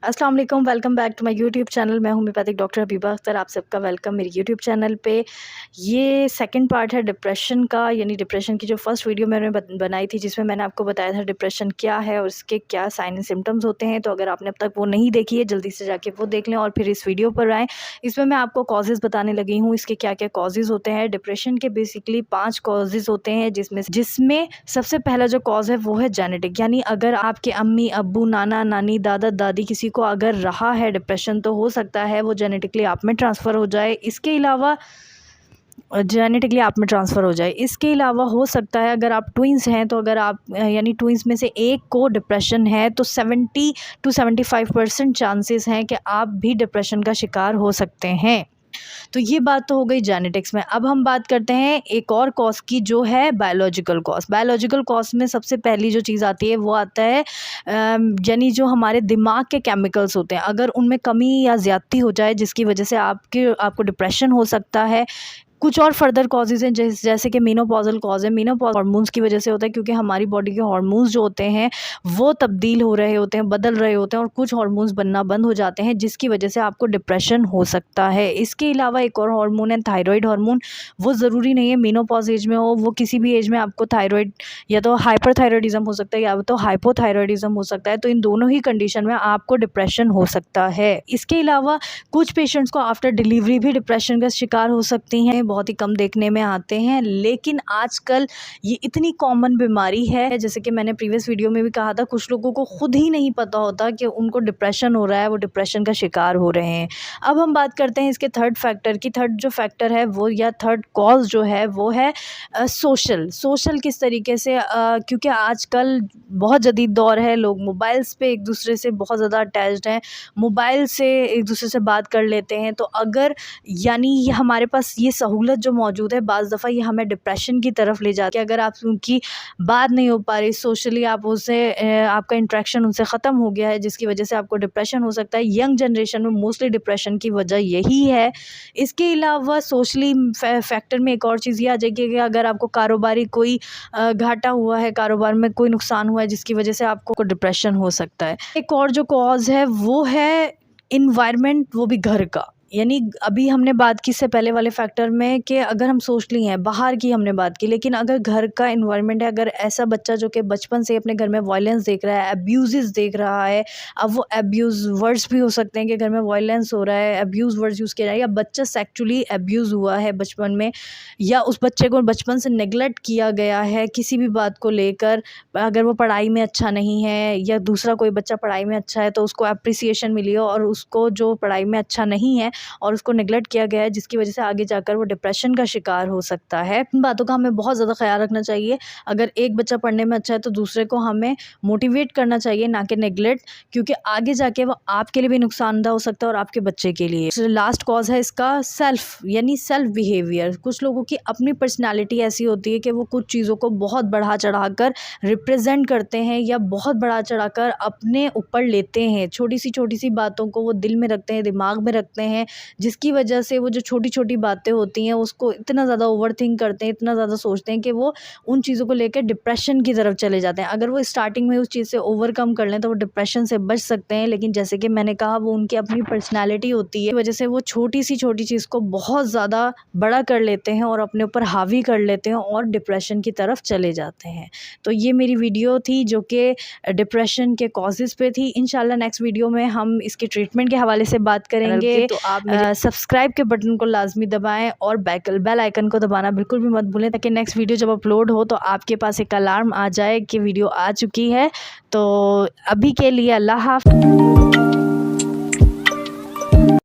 अस्सलाम वालेकुम, welcome back to my YouTube channel. मैं होम्योपैथिक डॉक्टर हबीबा अख्तर। आप सबका वेलकम मेरे यूट्यूब चैनल पे। ये सेकंड पार्ट है डिप्रेशन का, यानी डिप्रेशन की जो फर्स्ट वीडियो मैंने बनाई थी जिसमें मैंने आपको बताया था डिप्रेशन क्या है और इसके क्या साइन एंड सिम्टम्स होते हैं। तो अगर आपने अब तक वो नहीं देखी है जल्दी से जाके वो देख लें और फिर इस वीडियो पर आएँ। इसमें मैं आपको कॉजेज़ बताने लगी हूँ, इसके क्या क्या कॉजेज़ होते हैं। डिप्रेशन के बेसिकली 5 कॉजेज़ होते हैं जिसमें सबसे पहला जो कॉज़ है वो है जेनेटिक, यानी अगर आपके अम्मी अब्बू नाना नानी दादा दादी किसी को अगर रहा है डिप्रेशन तो हो सकता है वो जेनेटिकली आप में ट्रांसफ़र हो जाए। इसके अलावा हो सकता है अगर आप ट्विंस हैं तो अगर आप यानी ट्विंस में से एक को डिप्रेशन है तो 70 to 75% चांसेस हैं कि आप भी डिप्रेशन का शिकार हो सकते हैं। तो ये बात तो हो गई जेनेटिक्स में। अब हम बात करते हैं एक और कॉज की जो है बायोलॉजिकल कॉज। बायोलॉजिकल कॉज में सबसे पहली जो चीज़ आती है वो आता है यानी जो हमारे दिमाग के केमिकल्स होते हैं, अगर उनमें कमी या ज़्यादती हो जाए जिसकी वजह से आपको डिप्रेशन हो सकता है। कुछ और फर्दर कॉजेज़ हैं जैसे कि मेनोपॉज़ल कॉज़ है। मेनोपॉज़ हार्मोन्स की वजह से होता है क्योंकि हमारी बॉडी के हार्मोन्स जो होते हैं वो तब्दील हो रहे होते हैं, बदल रहे होते हैं और कुछ हार्मोन्स बनना बंद हो जाते हैं जिसकी वजह से आपको डिप्रेशन हो सकता है। इसके अलावा एक और हार्मोन है थायराइड हार्मोन। वो ज़रूरी नहीं है मेनोपॉज़ एज में हो, वो किसी भी एज में आपको थायराइड या तो हाइपरथायराइडिज़म हो सकता है या तो हाइपोथायराइडिज़म हो सकता है। तो इन दोनों ही कंडीशन में आपको डिप्रेशन हो सकता है। इसके अलावा कुछ पेशेंट्स को आफ्टर डिलीवरी भी डिप्रेशन का शिकार हो सकती हैं, बहुत ही कम देखने में आते हैं, लेकिन आजकल ये इतनी कॉमन बीमारी है। जैसे कि मैंने प्रीवियस वीडियो में भी कहा था, कुछ लोगों को खुद ही नहीं पता होता कि उनको डिप्रेशन हो रहा है, वो डिप्रेशन का शिकार हो रहे हैं। अब हम बात करते हैं इसके थर्ड फैक्टर की। थर्ड जो फैक्टर है वो या थर्ड कॉज जो है वो है सोशल किस तरीके से क्योंकि आजकल बहुत जदीद दौर है, लोग मोबाइल्स पे एक दूसरे से बहुत ज़्यादा अटैच्ड हैं, मोबाइल से एक दूसरे से बात कर लेते हैं। तो अगर यानी ये हमारे पास ये सहूलत जो मौजूद है, बाज़ दफ़ा ये हमें डिप्रेशन की तरफ ले जाती है। अगर आप उनकी बात नहीं हो पा रही सोशली, आप उससे आपका इंटरेक्शन उनसे ख़त्म हो गया है जिसकी वजह से आपको डिप्रेशन हो सकता है। यंग जनरेशन में मोस्टली डिप्रेशन की वजह यही है। इसके अलावा सोशली फैक्टर में एक और चीज़ ये आ जाएगी कि अगर आपको कारोबारी कोई घाटा हुआ है, कारोबार में कोई नुकसान हुआ है जिसकी वजह से आपको डिप्रेशन हो सकता है। एक और जो कॉज़ है वो है इन्वायरमेंट, वो भी घर का। यानी अभी हमने बात की इससे पहले वाले फैक्टर में कि अगर हम सोशली हैं, बाहर की हमने बात की, लेकिन अगर घर का इन्वायरमेंट है, अगर ऐसा बच्चा जो कि बचपन से अपने घर में वायलेंस देख रहा है, अब्यूज़ देख रहा है, अब वो अब्यूज़ वर्ड्स भी हो सकते हैं कि घर में वायलेंस हो रहा है, अब्यूज़ वर्ड्स यूज़ किया जा रहा है, या बच्चा सेक्चुअली अब्यूज़ हुआ है बचपन में, या उस बच्चे को बचपन से नेगलेक्ट किया गया है किसी भी बात को लेकर। अगर वो पढ़ाई में अच्छा नहीं है या दूसरा कोई बच्चा पढ़ाई में अच्छा है तो उसको अप्रिसिएशन मिली हो और उसको जो पढ़ाई में अच्छा नहीं है और उसको नेगलेक्ट किया गया है जिसकी वजह से आगे जाकर वो डिप्रेशन का शिकार हो सकता है। इन बातों का हमें बहुत ज़्यादा ख्याल रखना चाहिए। अगर एक बच्चा पढ़ने में अच्छा है तो दूसरे को हमें मोटिवेट करना चाहिए, ना कि नेगलेक्ट, क्योंकि आगे जाके वो आपके लिए भी नुकसानदेह हो सकता है और आपके बच्चे के लिए। लास्ट कॉज है इसका सेल्फ बिहेवियर। कुछ लोगों की अपनी पर्सनैलिटी ऐसी होती है कि वो कुछ चीज़ों को बहुत बढ़ा चढ़ा कर रिप्रेजेंट करते हैं या बहुत बढ़ा चढ़ा कर अपने ऊपर लेते हैं। छोटी सी बातों को वो दिल में रखते हैं, दिमाग में रखते हैं, जिसकी वजह से वो जो छोटी बातें होती हैं उसको इतना ज़्यादा ओवरथिंक करते हैं, इतना ज़्यादा सोचते हैं कि वो उन चीज़ों को लेकर डिप्रेशन की तरफ चले जाते हैं। अगर वो स्टार्टिंग में उस चीज़ से ओवरकम कर लें तो वो डिप्रेशन से बच सकते हैं, लेकिन जैसे कि मैंने कहा वो उनकी अपनी पर्सनैलिटी होती है, वजह से वो छोटी चीज़ को बहुत ज़्यादा बड़ा कर लेते हैं और अपने ऊपर हावी कर लेते हैं और डिप्रेशन की तरफ चले जाते हैं। तो ये मेरी वीडियो थी जो कि डिप्रेशन के कॉजेज़ पे थी। इंशाल्लाह नेक्स्ट वीडियो में हम इसके ट्रीटमेंट के हवाले से बात करेंगे। तो आप सब्सक्राइब के बटन को लाजमी दबाएं और बेल आइकन को दबाना बिल्कुल भी मत भूलें ताकि नेक्स्ट वीडियो जब अपलोड हो तो आपके पास एक अलार्म आ जाए कि वीडियो आ चुकी है। तो अभी के लिए अल्लाह हाफ़िज़।